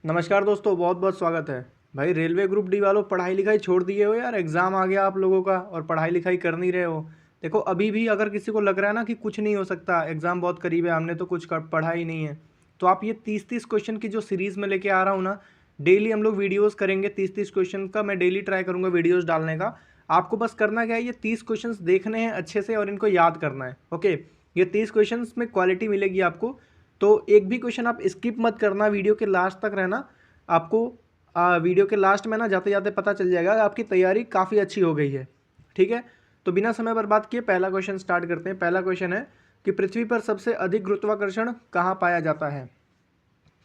नमस्कार दोस्तों, बहुत बहुत स्वागत है। भाई रेलवे ग्रुप डी वालों, पढ़ाई लिखाई छोड़ दिए हो यार। एग्ज़ाम आ गया आप लोगों का और पढ़ाई लिखाई कर नहीं रहे हो। देखो अभी भी अगर किसी को लग रहा है ना कि कुछ नहीं हो सकता, एग्ज़ाम बहुत करीब है, हमने तो कुछ पढ़ा ही नहीं है, तो आप ये 30-30 क्वेश्चन की जो सीरीज़ में लेके आ रहा हूँ ना, डेली हम लोग वीडियोज़ करेंगे। 30-30 क्वेश्चन का मैं डेली ट्राई करूँगा वीडियोज़ डालने का। आपको बस करना क्या है, ये 30 क्वेश्चन देखने हैं अच्छे से और इनको याद करना है। ओके, ये 30 क्वेश्चन में क्वालिटी मिलेगी आपको, तो एक भी क्वेश्चन आप स्किप मत करना, वीडियो के लास्ट तक रहना। आपको वीडियो के लास्ट में ना जाते जाते पता चल जाएगा आपकी तैयारी काफ़ी अच्छी हो गई है। ठीक है, तो बिना समय बर्बाद किए पहला क्वेश्चन स्टार्ट करते हैं। पहला क्वेश्चन है कि पृथ्वी पर सबसे अधिक गुरुत्वाकर्षण कहाँ पाया जाता है।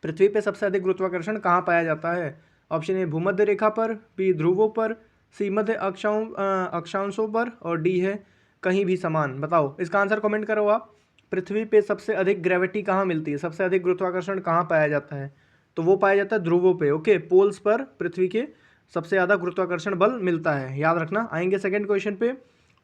पृथ्वी पर सबसे अधिक गुरुत्वाकर्षण कहाँ पाया जाता है। ऑप्शन ए भूमध्य रेखा पर, बी ध्रुवों पर, सी मध्य अक्षांशों पर, और डी है कहीं भी समान। बताओ इसका आंसर कमेंट करो आप। पृथ्वी पे सबसे अधिक ग्रेविटी कहाँ मिलती है, सबसे अधिक गुरुत्वाकर्षण कहाँ पाया जाता है, तो वो पाया जाता है ध्रुवों पे। ओके, पोल्स पर पृथ्वी के सबसे ज़्यादा गुरुत्वाकर्षण बल मिलता है, याद रखना। आएंगे सेकंड क्वेश्चन पे।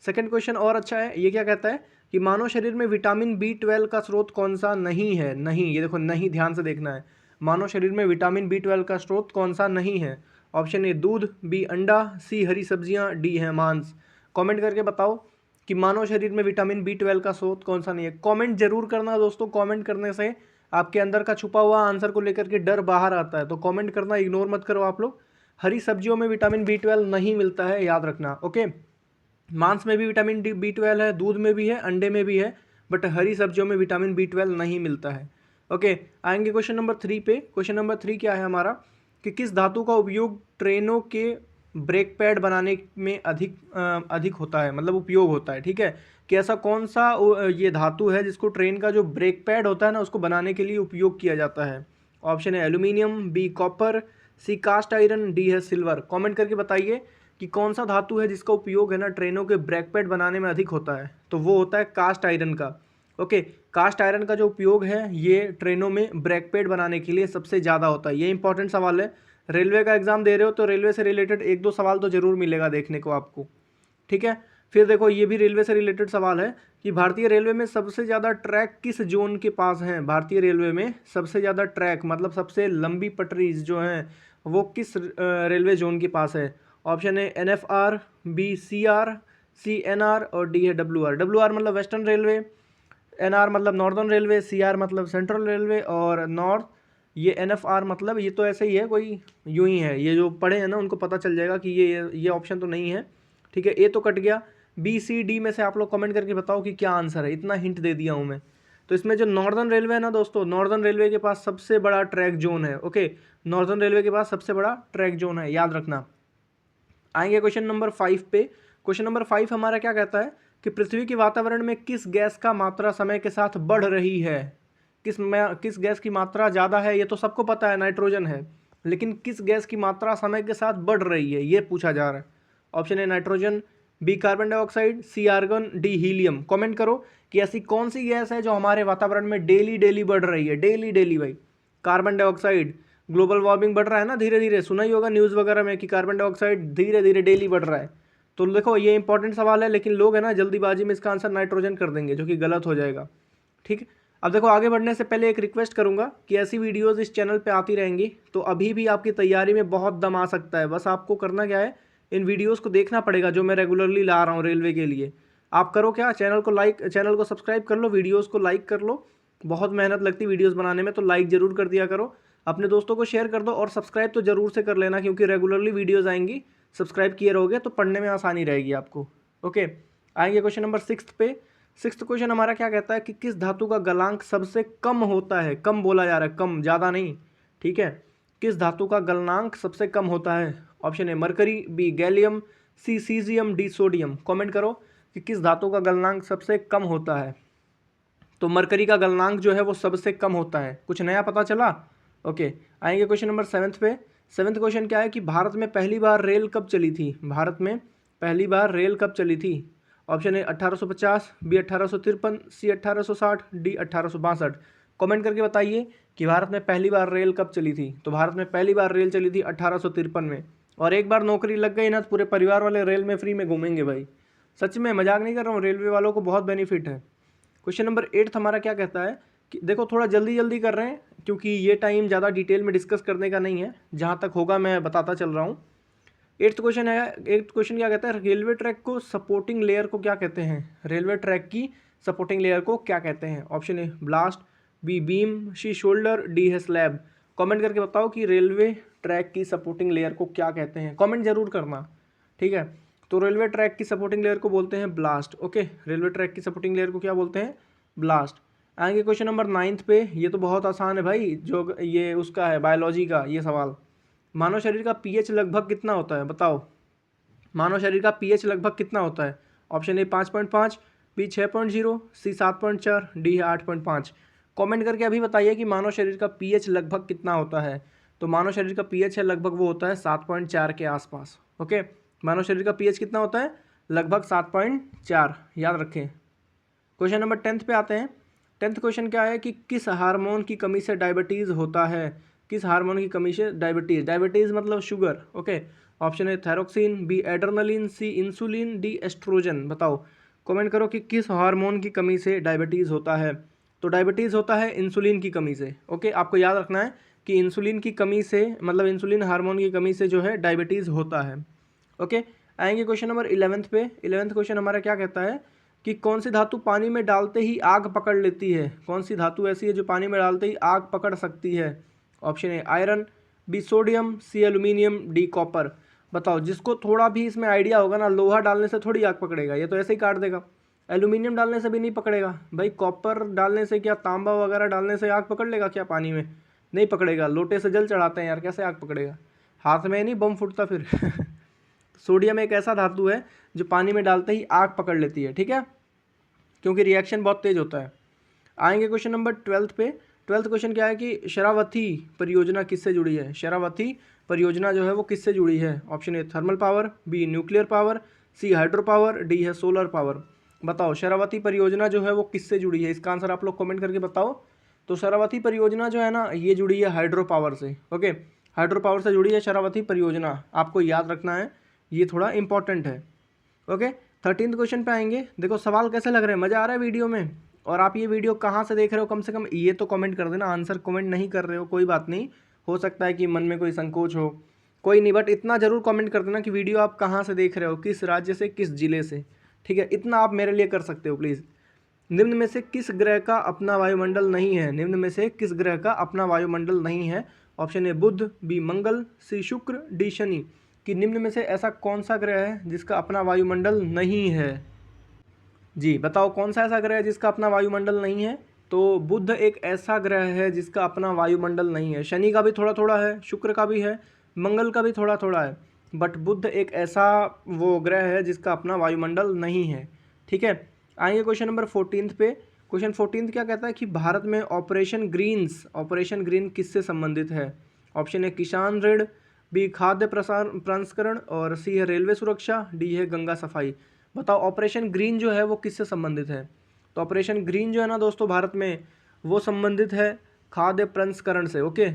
सेकंड क्वेश्चन और अच्छा है, ये क्या कहता है कि मानव शरीर में विटामिन B12 का स्रोत कौन सा नहीं है। नहीं, ये देखो नहीं, ध्यान से देखना है। मानव शरीर में विटामिन B12 का स्रोत कौन सा नहीं है। ऑप्शन ए दूध, बी अंडा, सी हरी सब्जियां, डी है मांस। कमेंट करके बताओ कि मानव शरीर में विटामिन B12 का स्रोत कौन सा नहीं है। कमेंट जरूर करना दोस्तों, कमेंट करने से आपके अंदर का छुपा हुआ आंसर को लेकर के डर बाहर आता है, तो कमेंट करना इग्नोर मत करो आप लोग। हरी सब्जियों में विटामिन B12 नहीं मिलता है, याद रखना। ओके, मांस में भी विटामिन B12 है, दूध में भी है, अंडे में भी है, बट हरी सब्जियों में विटामिन B12 नहीं मिलता है। ओके, आएंगे क्वेश्चन नंबर 3 पे। क्वेश्चन नंबर 3 क्या है हमारा कि किस धातु का उपयोग ट्रेनों के ब्रेक पैड बनाने में अधिक होता है, मतलब उपयोग होता है। ठीक है, कि ऐसा कौन सा ये धातु है जिसको ट्रेन का जो ब्रेक पैड होता है ना उसको बनाने के लिए उपयोग किया जाता है। ऑप्शन है एल्यूमिनियम, बी कॉपर, सी कास्ट आयरन, डी है सिल्वर। कमेंट करके बताइए कि कौन सा धातु है जिसका उपयोग है ना ट्रेनों के ब्रेक पैड बनाने में अधिक होता है, तो वो होता है कास्ट आयरन का। ओके, कास्ट आयरन का जो उपयोग है ये ट्रेनों में ब्रेक पैड बनाने के लिए सबसे ज़्यादा होता है। ये इंपॉर्टेंट सवाल है, रेलवे का एग्जाम दे रहे हो तो रेलवे से रिलेटेड एक दो सवाल तो जरूर मिलेगा देखने को आपको। ठीक है, फिर देखो ये भी रेलवे से रिलेटेड सवाल है कि भारतीय रेलवे में सबसे ज़्यादा ट्रैक किस जोन के पास हैं। भारतीय रेलवे में सबसे ज़्यादा ट्रैक मतलब सबसे लंबी पटरीज जो हैं वो किस रेलवे जोन के पास है। ऑप्शन है NFR, बी CR, सी NR, और डी है WR। WR मतलब वेस्टर्न रेलवे, NR मतलब नॉर्दर्न रेलवे, CR मतलब सेंट्रल रेलवे, और नॉर्थ ये NFR मतलब ये तो ऐसे ही है, कोई यूं ही है। ये जो पढ़े हैं ना उनको पता चल जाएगा कि ये ऑप्शन तो नहीं है। ठीक है, ए तो कट गया। B C D में से आप लोग कमेंट करके बताओ कि क्या आंसर है। इतना हिंट दे दिया हूँ मैं। तो इसमें जो नॉर्दर्न रेलवे है ना दोस्तों, नॉर्दर्न रेलवे के पास सबसे बड़ा ट्रैक जोन है। ओके, नॉर्दर्न रेलवे के पास सबसे बड़ा ट्रैक जोन है, याद रखना। आएंगे क्वेश्चन नंबर 5 पे। क्वेश्चन नंबर 5 हमारा क्या कहता है कि पृथ्वी के वातावरण में किस गैस का मात्रा समय के साथ बढ़ रही है। किस गैस की मात्रा ज़्यादा है, ये तो सबको पता है, नाइट्रोजन है। लेकिन किस गैस की मात्रा समय के साथ बढ़ रही है ये पूछा जा रहा है। Option A nitrogen, B carbon dioxide, C argon, D helium. Comment करो कि ऐसी कौन सी गैस है जो हमारे वातावरण में डेली डेली बढ़ रही है। डेली डेली भाई, कार्बन डाइऑक्साइड, ग्लोबल वार्मिंग बढ़ रहा है ना धीरे धीरे, सुना ही होगा न्यूज़ वगैरह में कि कार्बन डाइऑक्साइड धीरे धीरे डेली बढ़ रहा है। तो देखो ये इंपॉर्टेंट सवाल है, लेकिन लोग है ना जल्दीबाजी में इसका आंसर नाइट्रोजन कर देंगे, जो कि गलत हो जाएगा। ठीक है, अब देखो आगे बढ़ने से पहले एक रिक्वेस्ट करूंगा कि ऐसी वीडियोस इस चैनल पे आती रहेंगी, तो अभी भी आपकी तैयारी में बहुत दम आ सकता है। बस आपको करना क्या है, इन वीडियोस को देखना पड़ेगा जो मैं रेगुलरली ला रहा हूँ रेलवे के लिए। आप करो क्या, चैनल को सब्सक्राइब कर लो, वीडियोज़ को लाइक कर लो। बहुत मेहनत लगती है वीडियोज़ बनाने में, तो लाइक ज़रूर कर दिया करो, अपने दोस्तों को शेयर कर दो, और सब्सक्राइब तो ज़रूर से कर लेना क्योंकि रेगुलरली वीडियोज़ आएंगी। सब्सक्राइब किए रहोगे तो पढ़ने में आसानी रहेगी आपको। ओके, आएंगे क्वेश्चन नंबर 6 पे। 6th क्वेश्चन हमारा क्या कहता है कि किस धातु का गलनांक सबसे कम होता है। कम बोला जा रहा है, कम, ज़्यादा नहीं। ठीक है, किस धातु का गलनांक सबसे कम होता है। Option A mercury, B gallium, C caesium, D sodium. Comment करो कि किस धातु का गलनांक सबसे कम होता है। तो मरकरी का गलनांक जो है वो सबसे कम होता है। कुछ नया पता चला। ओके, आएंगे क्वेश्चन नंबर 7 पे। 7th क्वेश्चन क्या है कि भारत में पहली बार रेल कब चली थी। भारत में पहली बार रेल कब चली थी। Option A 1850, B 1853, C 1860, D 1862। Comment करके बताइए कि भारत में पहली बार रेल कब चली थी। तो भारत में पहली बार रेल चली थी 1853 में, और एक बार नौकरी लग गई ना तो पूरे परिवार वाले रेल में फ्री में घूमेंगे भाई। सच में, मजाक नहीं कर रहा हूँ, रेलवे वालों को बहुत बेनिफिट है। क्वेश्चन नंबर 8 हमारा क्या कहता है कि देखो थोड़ा जल्दी जल्दी कर रहे हैं क्योंकि ये टाइम ज़्यादा डिटेल में डिस्कस करने का नहीं है, जहाँ तक होगा मैं बताता चल रहा हूँ। 8th क्वेश्चन है। 8th क्वेश्चन क्या कहता है, रेलवे ट्रैक को सपोर्टिंग लेयर को क्या कहते हैं? रेलवे ट्रैक की सपोर्टिंग लेयर को क्या कहते हैं? Option A blast, B beam, C shoulder, D है स्लैब। कमेंट करके बताओ कि रेलवे ट्रैक की सपोर्टिंग लेयर को क्या कहते हैं, कमेंट जरूर करना, ठीक है। तो रेलवे ट्रैक की सपोर्टिंग लेयर को बोलते हैं ब्लास्ट। ओके, रेलवे ट्रैक की सपोर्टिंग लेयर को क्या बोलते हैं? ब्लास्ट। आएंगे क्वेश्चन नंबर 9th पे। ये तो बहुत आसान है भाई, जो ये उसका है बायोलॉजी का ये सवाल। मानव शरीर का पीएच लगभग कितना होता है? बताओ, मानव शरीर का पीएच लगभग कितना होता है? Option A 5.5, B 6.0, C 7.4, D है 8.5। कमेंट करके अभी बताइए कि मानव शरीर का पीएच लगभग कितना होता है। तो मानव शरीर का पीएच है लगभग वो होता है 7.4 के आसपास। ओके, मानव शरीर का पीएच कितना होता है? लगभग 7.4, याद रखें। क्वेश्चन नंबर 10th पे आते हैं। 10th क्वेश्चन क्या है कि किस हार्मोन की कमी से डायबिटीज़ होता है? किस हार्मोन की कमी से डायबिटीज़, डायबिटीज़ मतलब शुगर। ओके, ऑप्शन है थायरोक्सिन, बी एड्रेनलिन, सी इंसुलिन, डी एस्ट्रोजन। बताओ, कमेंट करो कि किस हार्मोन की कमी से डायबिटीज़ होता है। तो डायबिटीज़ होता है इंसुलिन की कमी से। ओके, आपको याद रखना है कि इंसुलिन की कमी से मतलब इंसुलिन हार्मोन की कमी से जो है डायबिटीज़ होता है। ओके, आएंगे क्वेश्चन नंबर 11th पे। 11th क्वेश्चन हमारा क्या कहता है कि कौन सी धातु पानी में डालते ही आग पकड़ लेती है? कौन सी धातु ऐसी है जो पानी में डालते ही आग पकड़ सकती है? Option A iron, B sodium, C aluminium, D copper. बताओ, जिसको थोड़ा भी इसमें आइडिया होगा ना, लोहा डालने से थोड़ी आग पकड़ेगा, ये तो ऐसे ही काट देगा। एल्यूमिनियम डालने से भी नहीं पकड़ेगा भाई। कॉपर डालने से क्या, तांबा वगैरह डालने से आग पकड़ लेगा क्या पानी में? नहीं पकड़ेगा। लोटे से जल चढ़ाते हैं यार, कैसे आग पकड़ेगा? हाथ में नहीं बम फूटता फिर। सोडियम एक ऐसा धातु है जो पानी में डालते ही आग पकड़ लेती है, ठीक है, क्योंकि रिएक्शन बहुत तेज होता है। आएंगे क्वेश्चन नंबर 12th पे। 12th क्वेश्चन क्या है कि शरावती परियोजना किससे जुड़ी है? शरावती परियोजना जो है वो किससे जुड़ी है? Option A thermal power, B nuclear power, C hydro power, D है सोलर पावर। बताओ, शरावती परियोजना जो है वो किससे जुड़ी है? इसका आंसर आप लोग कमेंट करके बताओ। तो शरावती परियोजना जो है ना, ये जुड़ी है हाइड्रो पावर से। ओके, हाइड्रो पावर से जुड़ी है शरावती परियोजना, आपको याद रखना है, ये थोड़ा इंपॉर्टेंट है। ओके, 13th क्वेश्चन पे आएंगे। देखो सवाल कैसे लग रहे हैं, मज़ा आ रहा है वीडियो में? और आप ये वीडियो कहाँ से देख रहे हो, कम से कम ये तो कमेंट कर देना। आंसर कमेंट नहीं कर रहे हो कोई बात नहीं, हो सकता है कि मन में कोई संकोच हो, कोई नहीं, बट इतना ज़रूर कमेंट कर देना कि वीडियो आप कहाँ से देख रहे हो, किस राज्य से, किस जिले से, ठीक है, इतना आप मेरे लिए कर सकते हो प्लीज़। निम्न में से किस ग्रह का अपना वायुमंडल नहीं है? निम्न में से किस ग्रह का अपना वायुमंडल नहीं है? ऑप्शन ए बुध, बी मंगल, सी शुक्र, डी शनि। कि निम्न में से ऐसा कौन सा ग्रह है जिसका अपना वायुमंडल नहीं है? जी बताओ, कौन सा ऐसा ग्रह है जिसका अपना वायुमंडल नहीं है? तो बुध एक ऐसा ग्रह है जिसका अपना वायुमंडल नहीं है। शनि का भी थोड़ा थोड़ा है, शुक्र का भी है, मंगल का भी थोड़ा थोड़ा है, बट बुध एक ऐसा वो ग्रह है जिसका अपना वायुमंडल नहीं है, ठीक है। आएंगे क्वेश्चन नंबर 14th पे। क्वेश्चन 14th क्या कहता है कि भारत में ऑपरेशन ग्रीन किससे संबंधित है? ऑप्शन ए किसान ऋण, बी खाद्य प्रसंस्करण, और सी है रेलवे सुरक्षा, डी है गंगा सफाई। बताओ, ऑपरेशन ग्रीन जो है वो किससे संबंधित है? तो ऑपरेशन ग्रीन जो है ना दोस्तों भारत में, वो संबंधित है खाद्य प्रसंस्करण से। ओके,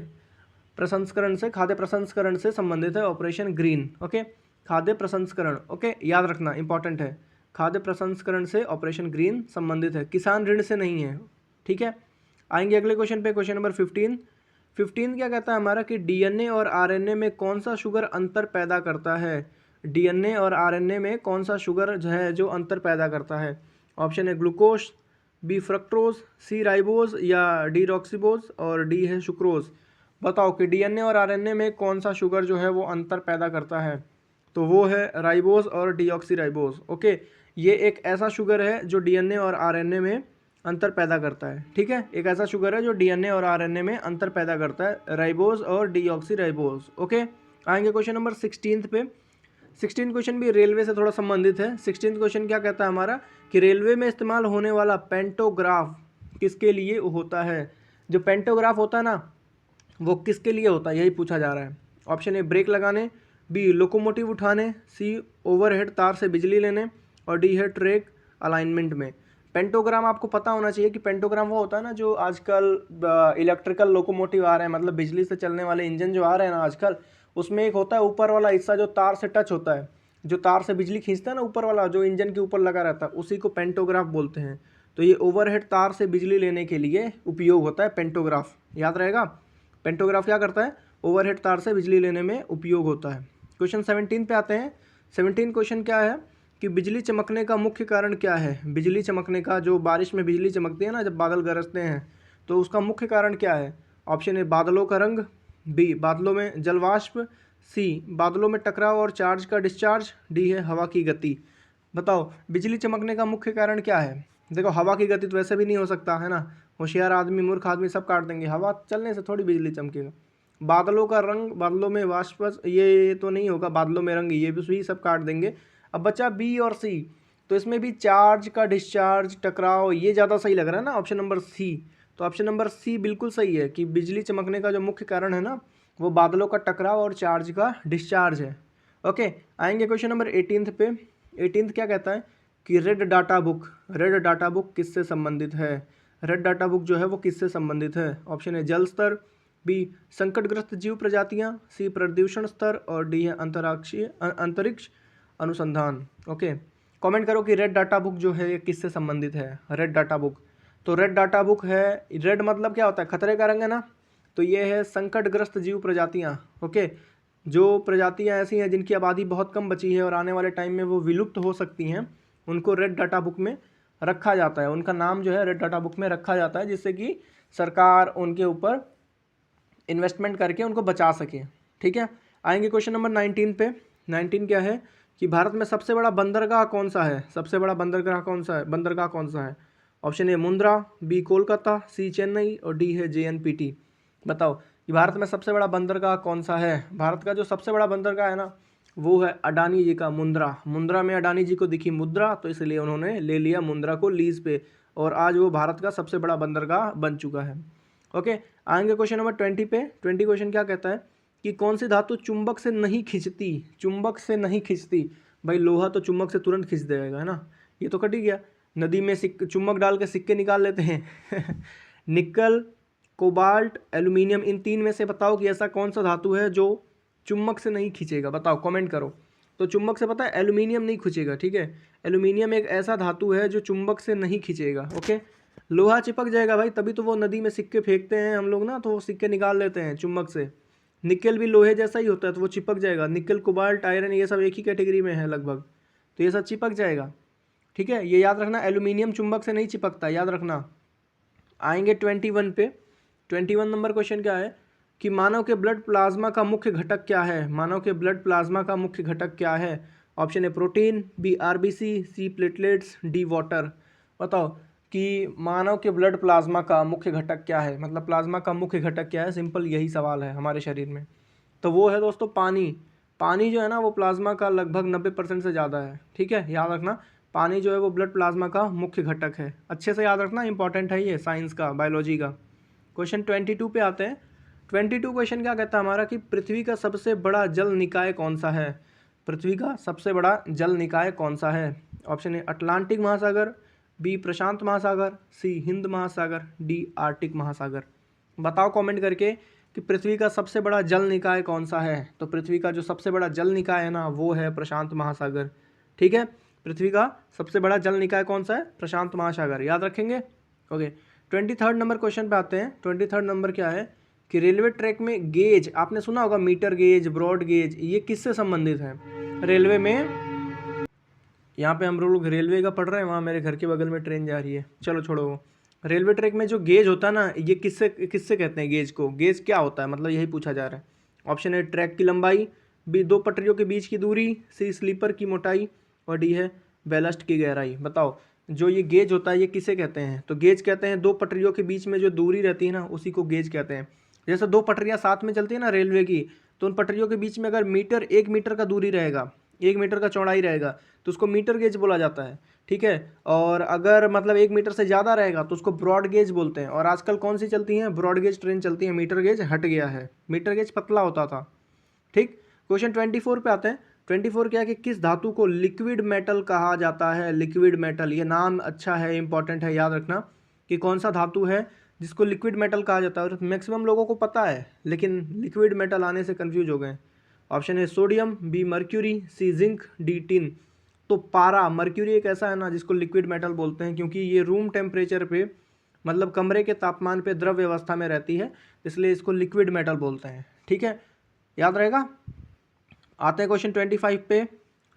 खाद्य प्रसंस्करण से संबंधित है ऑपरेशन ग्रीन। ओके, खाद्य प्रसंस्करण, ओके, याद रखना, इंपॉर्टेंट है। खाद्य प्रसंस्करण से ऑपरेशन ग्रीन संबंधित है, किसान ऋण से नहीं है, ठीक है। आएंगे अगले क्वेश्चन पे, क्वेश्चन नंबर 15 क्या कहता है हमारा कि डीएनए और आरएनए में कौन सा शुगर अंतर पैदा करता है? डीएनए और आरएनए में कौन सा शुगर जो है जो अंतर पैदा करता है? ऑप्शन है ग्लूकोज, बी फ्रक्टोज, सी राइबोज, या डी रॉक्सीबोज, और डी है सुक्रोज। बताओ कि डीएनए और आरएनए में कौन सा शुगर जो है वो अंतर पैदा करता है? तो वो है राइबोज और डीऑक्सी राइबोज। ओके, ये एक ऐसा शुगर है जो डीएनए और आरएनए में अंतर पैदा करता है, ठीक है, एक ऐसा शुगर है जो डीएनए और आरएनए में अंतर पैदा करता है, राइबोज और डीऑक्सी राइबोज। ओके, आएंगे क्वेश्चन नंबर 16th पे। 16th क्वेश्चन भी रेलवे से थोड़ा संबंधित है। 16th क्वेश्चन क्या कहता है हमारा कि रेलवे में इस्तेमाल होने वाला पेंटोग्राफ किसके लिए होता है? जो पेंटोग्राफ होता है ना, वो किसके लिए होता है, यही पूछा जा रहा है। ऑप्शन ए ब्रेक लगाने, बी लोकोमोटिव उठाने, सी ओवरहेड तार से बिजली लेने, और डी है ट्रैक अलाइनमेंट में। पेंटोग्राम आपको पता होना चाहिए कि पेंटोग्राम वो होता है ना जो आजकल इलेक्ट्रिकल लोकोमोटिव आ रहे हैं, मतलब बिजली से चलने वाले इंजन जो आ रहे हैं ना आजकल, उसमें एक होता है ऊपर वाला हिस्सा जो तार से टच होता है, जो तार से बिजली खींचता है ना, ऊपर वाला जो इंजन के ऊपर लगा रहता है, उसी को पेंटोग्राफ बोलते हैं। तो ये ओवरहेड तार से बिजली लेने के लिए उपयोग होता है पेंटोग्राफ, याद रहेगा। पेंटोग्राफ क्या करता है, ओवरहेड तार से बिजली लेने में उपयोग होता है। क्वेश्चन 17 पे आते हैं। 17 क्वेश्चन क्या है कि बिजली चमकने का मुख्य कारण क्या है। बिजली चमकने का, जो बारिश में बिजली चमकती है ना जब बादल गरजते हैं, तो उसका मुख्य कारण क्या है। ऑप्शन ए बादलों का रंग, बी बादलों में जलवाष्प, सी बादलों में टकराव और चार्ज का डिस्चार्ज, डी है हवा की गति। बताओ बिजली चमकने का मुख्य कारण क्या है। देखो हवा की गति तो वैसे भी नहीं हो सकता है ना, होशियार आदमी मूर्ख आदमी सब काट देंगे, हवा चलने से थोड़ी बिजली चमकेगा। बादलों का रंग, बादलों में वाष्प, ये तो नहीं होगा, बादलों में रंग ये भी सब काट देंगे। अब बचा बी और सी, तो इसमें भी चार्ज का डिस्चार्ज, टकराव, ये ज़्यादा सही लग रहा है ना, ऑप्शन नंबर सी। तो ऑप्शन नंबर सी बिल्कुल सही है कि बिजली चमकने का जो मुख्य कारण है ना वो बादलों का टकराव और चार्ज का डिस्चार्ज है। ओके, आएंगे क्वेश्चन नंबर 18 पे। 18 क्या कहता है कि रेड डाटा बुक किससे संबंधित है। रेड डाटा बुक जो है वो किससे संबंधित है। ऑप्शन है जल स्तर, बी संकटग्रस्त जीव प्रजातियां, सी प्रदूषण स्तर और डी है अंतरिक्ष अनुसंधान। ओके, कमेंट करो कि रेड डाटा बुक जो है ये किससे संबंधित है। रेड डाटा बुक, तो रेड डाटा बुक है, रेड मतलब क्या होता है, खतरे का रंग है ना, तो ये है संकटग्रस्त जीव प्रजातियां। ओके, जो प्रजातियां ऐसी हैं जिनकी आबादी बहुत कम बची है और आने वाले टाइम में वो विलुप्त हो सकती हैं, उनको रेड डाटा बुक में रखा जाता है, उनका नाम जो है रेड डाटा बुक में रखा जाता है, जिससे कि सरकार उनके ऊपर इन्वेस्टमेंट करके उनको बचा सके। ठीक है, आएंगे क्वेश्चन नंबर 19 पे। 19 क्या है कि भारत में सबसे बड़ा बंदरगाह कौन सा है। सबसे बड़ा बंदरगाह कौन सा है। Option A Mundra, B Kolkata, C Chennai और डी है JNPT। बताओ कि भारत में सबसे बड़ा बंदरगाह कौन सा है। भारत का जो सबसे बड़ा बंदरगाह है ना वो है अडानी जी का मुंद्रा में अडानी जी को दिखी मुद्रा, तो इसलिए उन्होंने ले लिया मुंद्रा को लीज पे, और आज वो भारत का सबसे बड़ा बंदरगाह बन चुका है। ओके, आएंगे क्वेश्चन नंबर 20 पे। 20 क्वेश्चन क्या कहता है कि कौन सी धातु चुंबक से नहीं खिंचती। भाई लोहा तो चुंबक से तुरंत खींच देगा, है ना, ये तो कट ही गया। नदी में चुंबक डाल के सिक्के निकाल लेते हैं निकल, कोबाल्ट, एल्यूमिनियम, इन तीन में से बताओ कि ऐसा कौन सा धातु है जो चुंबक से नहीं खींचेगा। बताओ, कमेंट करो। तो चुंबक से पता है एल्यूमिनियम नहीं खींचेगा। ठीक है, एल्यूमिनियम एक ऐसा धातु है जो चुंबक से नहीं खींचेगा। ओके, लोहा चिपक जाएगा भाई, तभी तो वो नदी में सिक्के फेंकते हैं हम लोग ना, तो वो सिक्के निकाल लेते हैं चुंबक से। निकल भी लोहे जैसा ही होता है, तो वो चिपक जाएगा। निकल, कोबाल्ट, आयरन, ये सब एक ही कैटेगरी में है लगभग, तो ये सब चिपक जाएगा। ठीक है, ये याद रखना, एल्यूमिनियम चुंबक से नहीं चिपकता, याद रखना। आएंगे 21 पे। 21 नंबर क्वेश्चन क्या है कि मानव के ब्लड प्लाज्मा का मुख्य घटक क्या है। Option A protein, B RBC, C platelets, D water. बताओ कि मानव के ब्लड प्लाज्मा का मुख्य घटक क्या है, मतलब प्लाज्मा का मुख्य घटक क्या है। सिंपल यही सवाल है हमारे शरीर में, तो वो है दोस्तों पानी जो है ना वो प्लाज्मा का लगभग 90% से ज़्यादा है। ठीक है, याद रखना, पानी जो है वो ब्लड प्लाज्मा का मुख्य घटक है। अच्छे से याद रखना, इंपॉर्टेंट है ये, साइंस का, बायोलॉजी का। क्वेश्चन 22 पे आते हैं। 22 क्वेश्चन क्या कहता है हमारा कि पृथ्वी का सबसे बड़ा जल निकाय कौन सा है। पृथ्वी का सबसे बड़ा जल निकाय कौन सा है। ऑप्शन ए अटलांटिक महासागर, बी प्रशांत महासागर, सी हिंद महासागर, डी आर्टिक महासागर। बताओ कमेंट करके कि पृथ्वी का सबसे बड़ा जल निकाय कौन सा है। तो पृथ्वी का जो सबसे बड़ा जल निकाय है ना वो है प्रशांत महासागर। ठीक है, पृथ्वी का सबसे बड़ा जल निकाय कौन सा है, प्रशांत महासागर, याद रखेंगे। ओके, 23 नंबर क्वेश्चन पे आते हैं। 23 नंबर क्या है कि रेलवे ट्रैक में गेज, आपने सुना होगा मीटर गेज, ब्रॉड गेज, ये किससे संबंधित है। रेलवे में, यहाँ पे हम लोग रेलवे का पढ़ रहे हैं, वहाँ मेरे घर के बगल में ट्रेन जा रही है, चलो छोड़ो वो। रेलवे ट्रैक में जो गेज होता है ना, ये किससे कहते हैं गेज को। गेज क्या होता है, मतलब यही पूछा जा रहा है। ऑप्शन है ट्रैक की लंबाई, बी दो पटरियों के बीच की दूरी, सी स्लीपर की मोटाई और डी है बैलस्ट की गहराई। बताओ जो ये गेज होता है ये किसे कहते हैं। तो गेज कहते हैं दो पटरियों के बीच में जो दूरी रहती है ना उसी को गेज कहते हैं। जैसे दो पटरियाँ साथ में चलती है ना रेलवे की, तो उन पटरियों के बीच में अगर 1 मीटर का दूरी रहेगा, 1 मीटर का चौड़ाई रहेगा, तो उसको मीटर गेज बोला जाता है। ठीक है, और अगर मतलब 1 मीटर से ज़्यादा रहेगा तो उसको ब्रॉड गेज बोलते हैं। और आजकल कौन सी चलती हैं, ब्रॉड गेज ट्रेन चलती है, मीटर गेज हट गया है, मीटर गेज पतला होता था। ठीक, क्वेश्चन 24 पे आते हैं। 24 क्या है कि किस धातु को लिक्विड मेटल कहा जाता है। लिक्विड मेटल, ये नाम अच्छा है, इंपॉर्टेंट है, याद रखना कि कौन सा धातु है जिसको लिक्विड मेटल कहा जाता है। और मैक्सिमम लोगों को पता है लेकिन लिक्विड मेटल आने से कंफ्यूज हो गए। ऑप्शन है सोडियम, बी मर्क्यूरी, सी जिंक, डी टिन। तो पारा, मर्क्यूरी एक ऐसा है ना जिसको लिक्विड मेटल बोलते हैं, क्योंकि ये रूम टेम्परेचर पे मतलब कमरे के तापमान पे द्रव्य अवस्था में रहती है, इसलिए इसको लिक्विड मेटल बोलते हैं। ठीक है, याद रहेगा। आते हैं क्वेश्चन 25 पे।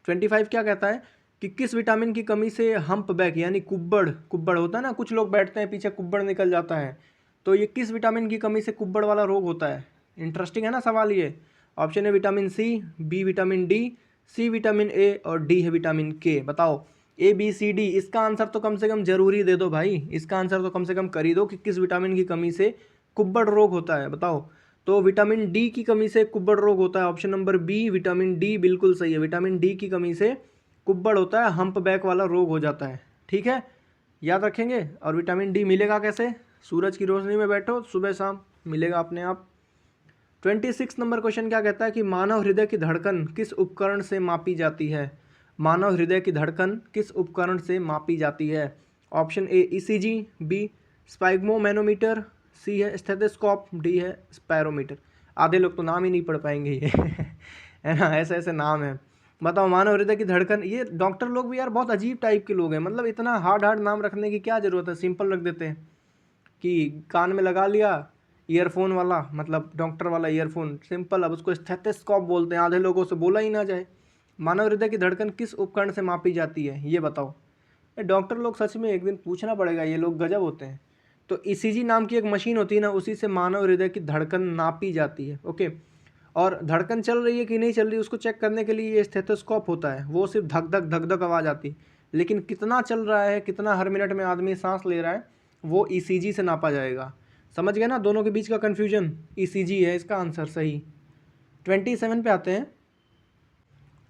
25 क्या कहता है कि किस विटामिन की कमी से हम्प बैक यानी कुब्बड़, कुब्बड़ होता है ना, कुछ लोग बैठते हैं पीछे कुब्बड़ निकल जाता है, तो ये किस विटामिन की कमी से कुब्बड़ वाला रोग होता है? इंटरेस्टिंग है ना सवाल ये। ऑप्शन है vitamin C, B vitamin D, C vitamin A और डी है विटामिन के। बताओ ए बी सी डी, इसका आंसर तो कम से कम जरूरी दे दो भाई, इसका आंसर तो कम से कम कर ही दो कि किस विटामिन की कमी से कुब्बड़ रोग होता है। बताओ, तो विटामिन डी की कमी से कुब्बड़ रोग होता है। Option number B vitamin D बिल्कुल सही है, विटामिन डी की कमी से कुब्बड़ होता है, हम्प बैक वाला रोग हो जाता है। ठीक है, याद रखेंगे। और विटामिन डी मिलेगा कैसे? सूरज की रोशनी में बैठो, सुबह शाम मिलेगा अपने आप। 26 नंबर क्वेश्चन क्या कहता है कि मानव हृदय की धड़कन किस उपकरण से मापी जाती है? मानव हृदय की धड़कन किस उपकरण से मापी जाती है? ऑप्शन ए ईसीजी, बी स्पाइग्मोमैनोमीटर, सी है स्टेथोस्कोप, डी है स्पैरोमीटर। आधे लोग तो नाम ही नहीं पढ़ पाएंगे ये है ना, ऐसे ऐसे नाम है। बताओ मानव हृदय की धड़कन, ये डॉक्टर लोग भी यार बहुत अजीब टाइप के लोग हैं, मतलब इतना हार्ड हार्ड नाम रखने की क्या ज़रूरत है, सिंपल रख देते हैं कि कान में लगा लिया ईयरफोन वाला, मतलब डॉक्टर वाला ईयरफोन, सिंपल। अब उसको स्टेथोस्कोप बोलते हैं, आधे लोगों से बोला ही ना जाए। मानव हृदय की धड़कन किस उपकरण से मापी जाती है, ये बताओ। ये डॉक्टर लोग सच में एक दिन पूछना पड़ेगा, ये लोग गजब होते हैं। तो ईसीजी नाम की एक मशीन होती है ना, उसी से मानव हृदय की धड़कन नापी जाती है। ओके, और धड़कन चल रही है कि नहीं चल रही उसको चेक करने के लिए ये स्टेथोस्कोप होता है, वो सिर्फ धक धक धक धक आवाज़ आती, लेकिन कितना चल रहा है, कितना हर मिनट में आदमी सांस ले रहा है, वो ईसीजी से नापा जाएगा। समझ गए ना दोनों के बीच का कन्फ्यूजन? ईसीजी है इसका आंसर सही। 27 पे आते हैं।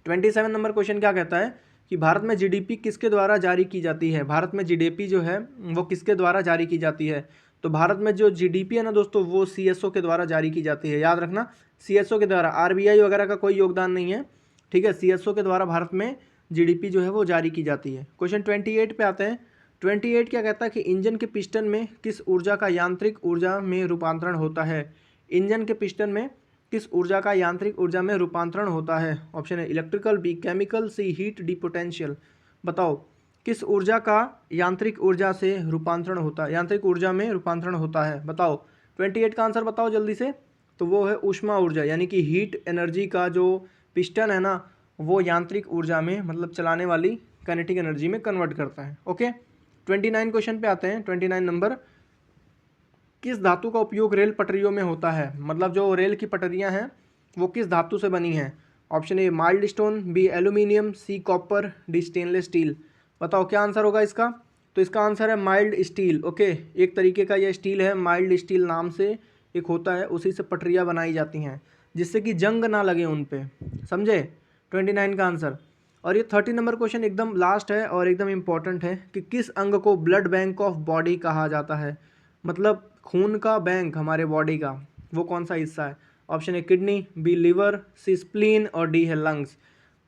27 नंबर क्वेश्चन क्या कहता है कि भारत में जीडीपी किसके द्वारा जारी की जाती है? भारत में जीडीपी जो है वो किसके द्वारा जारी की जाती है? तो भारत में जो जीडीपी है ना दोस्तों, वो सीएसओ के द्वारा जारी की जाती है, याद रखना, सीएसओ के द्वारा, आरबीआई वगैरह का कोई योगदान नहीं है। ठीक है, सीएसओ के द्वारा भारत में जीडीपी जो है वो जारी की जाती है। क्वेश्चन 28 पे आते हैं। 28 क्या कहता है कि इंजन के पिस्टन में किस ऊर्जा का यांत्रिक ऊर्जा में रूपांतरण होता है? इंजन के पिस्टन में किस ऊर्जा का यांत्रिक ऊर्जा में रूपांतरण होता है? ऑप्शन है इलेक्ट्रिकल, बी केमिकल, सी हीट, डी पोटेंशियल। बताओ किस ऊर्जा का यांत्रिक ऊर्जा से रूपांतरण होता है, यांत्रिक ऊर्जा में रूपांतरण होता है? बताओ 28 का आंसर बताओ जल्दी से। तो वो है ऊष्मा ऊर्जा, यानी कि हीट एनर्जी का जो पिस्टन है ना, वो यांत्रिक ऊर्जा में मतलब चलाने वाली काइनेटिक एनर्जी में कन्वर्ट करता है। ओके, 29 क्वेश्चन पे आते हैं। 29 नंबर, किस धातु का उपयोग रेल पटरियों में होता है? मतलब जो रेल की पटरियां हैं वो किस धातु से बनी हैं? Option A mild stone, B aluminium, C copper, D stainless steel. बताओ क्या आंसर होगा इसका? तो इसका आंसर है माइल्ड स्टील। ओके, एक तरीके का यह स्टील है, माइल्ड स्टील नाम से एक होता है, उसी से पटरियाँ बनाई जाती हैं जिससे कि जंग ना लगे उन पे। समझे? 29 का आंसर। और ये 30 नंबर क्वेश्चन एकदम लास्ट है और एकदम इम्पॉर्टेंट है कि किस अंग को ब्लड बैंक ऑफ बॉडी कहा जाता है? मतलब खून का बैंक हमारे बॉडी का, वो कौन सा हिस्सा है? ऑप्शन है किडनी, बी लीवर, सी स्प्लीन और डी है लंग्स।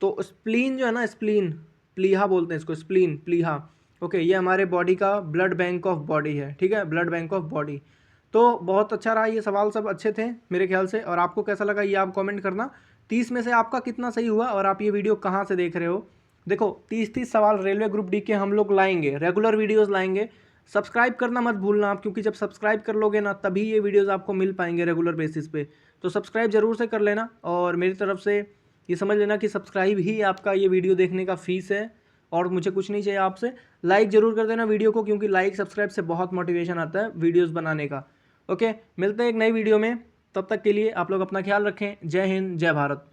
तो स्प्लीन जो है ना, स्प्लीन, प्लीहा बोलते हैं इसको, स्प्लीन, प्लीहा। ओके, ये हमारे बॉडी का ब्लड बैंक ऑफ बॉडी है। ठीक है, ब्लड बैंक ऑफ बॉडी। तो बहुत अच्छा रहा, ये सवाल सब अच्छे थे मेरे ख्याल से। और आपको कैसा लगा ये आप कमेंट करना। 30 में से आपका कितना सही हुआ और आप ये वीडियो कहाँ से देख रहे हो? देखो 30 सवाल रेलवे ग्रुप डी के हम लोग लाएंगे, रेगुलर वीडियोज़ लाएंगे। सब्सक्राइब करना मत भूलना आप, क्योंकि जब सब्सक्राइब कर लोगे ना तभी ये वीडियोज़ आपको मिल पाएंगे रेगुलर बेसिस पे। तो सब्सक्राइब जरूर से कर लेना और मेरी तरफ से ये समझ लेना कि सब्सक्राइब ही आपका ये वीडियो देखने का फ़ीस है और मुझे कुछ नहीं चाहिए आपसे। लाइक ज़रूर कर देना वीडियो को, क्योंकि लाइक सब्सक्राइब से बहुत मोटिवेशन आता है वीडियोज़ बनाने का। ओके, मिलते हैं एक नई वीडियो में, तब तक के लिए आप लोग अपना ख्याल रखें। जय हिंद, जय भारत।